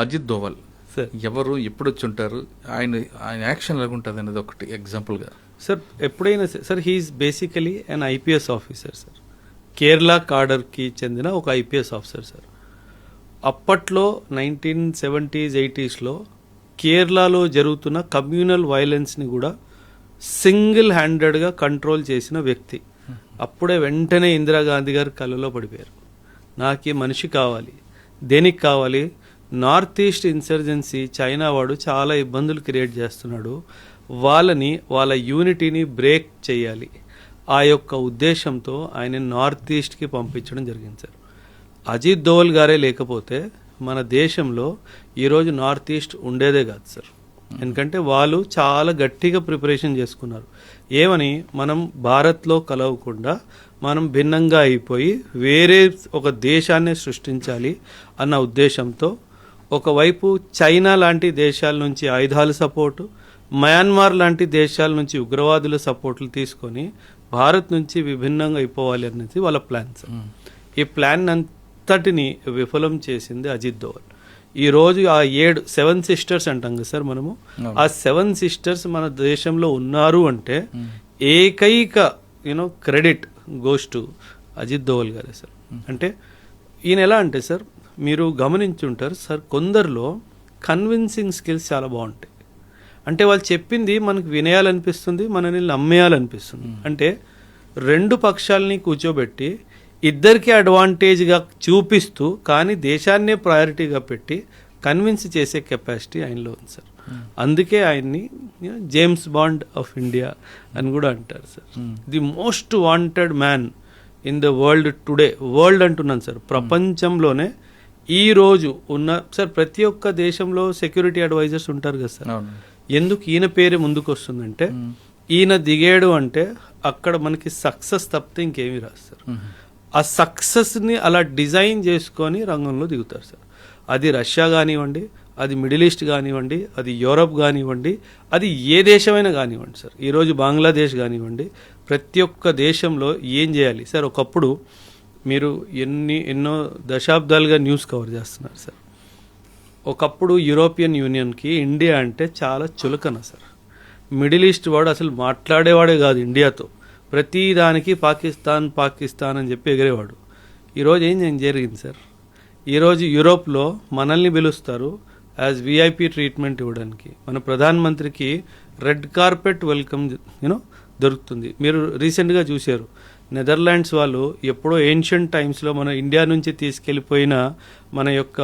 Ajit Doval sir ఎవరు ఎప్పుడు వచ్చి ఉంటారు, ఆయన ఆయన యాక్షన్ ఎలాగుంటుంది అనేది ఒకటి ఎగ్జాంపుల్గా. సార్ ఎప్పుడైనా sir he is basically an IPS officer sir. Kerala కాడర్కి చెందిన ఒక ఐపీఎస్ ఆఫీసర్ సార్. అప్పట్లో 1970s 80sలో కేరళలో జరుగుతున్న కమ్యూనల్ వైలెన్స్ని కూడా సింగిల్ హ్యాండెడ్గా కంట్రోల్ చేసిన వ్యక్తి. అప్పుడే వెంటనే ఇందిరాగాంధీ గారు కళ్ళలో పడిపోయారు. నాకు ఈ మనిషి కావాలి. దేనికి కావాలి? నార్త్ ఈస్ట్ ఇన్సర్జెన్సీ చైనా వాడు చాలా ఇబ్బందులు క్రియేట్ చేస్తున్నాడు, వాళ్ళ యూనిటీని బ్రేక్ చేయాలి. ఆ యొక్క ఉద్దేశంతో ఆయన నార్త్ ఈస్ట్కి పంపించడం జరిగింది సార్. అజిత్ దోవల్ గారే లేకపోతే మన దేశంలో ఈరోజు నార్త్ ఈస్ట్ ఉండేదే కాదు సార్. ఎందుకంటే వాళ్ళు చాలా గట్టిగా ప్రిపరేషన్ చేసుకున్నారు. ఏమని, మనం భారత్లో కలవకుండా మనం భిన్నంగా అయిపోయి వేరే ఒక దేశాన్ని సృష్టించాలి అన్న ఉద్దేశంతో ఒకవైపు చైనా లాంటి దేశాల నుంచి ఆయుధాల సపోర్టు, మయన్మార్ లాంటి దేశాల నుంచి ఉగ్రవాదుల సపోర్ట్లు తీసుకొని భారత్ నుంచి విభిన్నంగా అయిపోవాలి అనేది వాళ్ళ ప్లాన్ సార్. ఈ ప్లాన్ అంతటిని విఫలం చేసింది అజిత్ దోవల్. ఈరోజు ఆ 7 సిస్టర్స్ అంటాం కదా సార్ మనము, ఆ 7 సిస్టర్స్ మన దేశంలో ఉన్నారు అంటే ఏకైక credit goes to Ajit Doval గారే సార్. అంటే ఈయన ఎలా అంటే సార్, మీరు గమనించుంటారు సార్, కొందరిలో కన్విన్సింగ్ స్కిల్స్ చాలా బాగుంటాయి. అంటే వాళ్ళు చెప్పింది మనకు వినేయాలనిపిస్తుంది, మనల్ని నమ్మేయాలనిపిస్తుంది. అంటే రెండు పక్షాలని కూర్చోబెట్టి ఇద్దరికి అడ్వాంటేజ్గా చూపిస్తూ కానీ దేశాన్నే ప్రయారిటీగా పెట్టి కన్విన్స్ చేసే కెపాసిటీ ఆయనలో ఉంది సార్. అందుకే ఆయన్ని జేమ్స్ బాండ్ ఆఫ్ ఇండియా అని కూడా అంటారు sir. The most wanted man in the world today. World అంటున్నాను సార్, ప్రపంచంలోనే ఈ రోజు ఉన్న సార్ ప్రతి ఒక్క దేశంలో సెక్యూరిటీ అడ్వైజర్స్ ఉంటారు కదా సార్. ఎందుకు ఈయన పేరు ముందుకు వస్తుందంటే ఈయన దిగాడు అంటే అక్కడ మనకి సక్సెస్ తప్పితే ఇంకేమీ రాదు సార్. ఆ సక్సెస్ని అలా డిజైన్ చేసుకొని రంగంలో దిగుతారు సార్. అది రష్యా కానివ్వండి, అది మిడిల్ ఈస్ట్ కానివ్వండి, అది యూరప్ కానివ్వండి, అది ఏ దేశమైనా కానివ్వండి సార్. ఈరోజు బంగ్లాదేశ్ కానివ్వండి, ప్రతి ఒక్క దేశంలో ఏం చేయాలి సార్. ఒకప్పుడు మీరు ఎన్నో దశాబ్దాలుగా న్యూస్ కవర్ చేస్తున్నారు సార్. ఒకప్పుడు యూరోపియన్ యూనియన్కి ఇండియా అంటే చాలా చులకన సార్. మిడిల్ ఈస్ట్ వాడు అసలు మాట్లాడేవాడే కాదు ఇండియాతో. ప్రతి దానికి పాకిస్తాన్ అని చెప్పి ఎగిరేవాడు. ఈరోజు ఏం జరిగింది సార్, ఈరోజు యూరోప్లో మనల్ని పిలుస్తారు యాజ్ విఐపి ట్రీట్మెంట్ ఇవ్వడానికి. మన ప్రధానమంత్రికి రెడ్ కార్పెట్ వెల్కమ్ దొరుకుతుంది. మీరు రీసెంట్గా చూశారు, నెదర్లాండ్స్ వాళ్ళు ఎప్పుడో ఏన్షియంట్ టైమ్స్లో మన ఇండియా నుంచి తీసుకెళ్ళిపోయిన మన యొక్క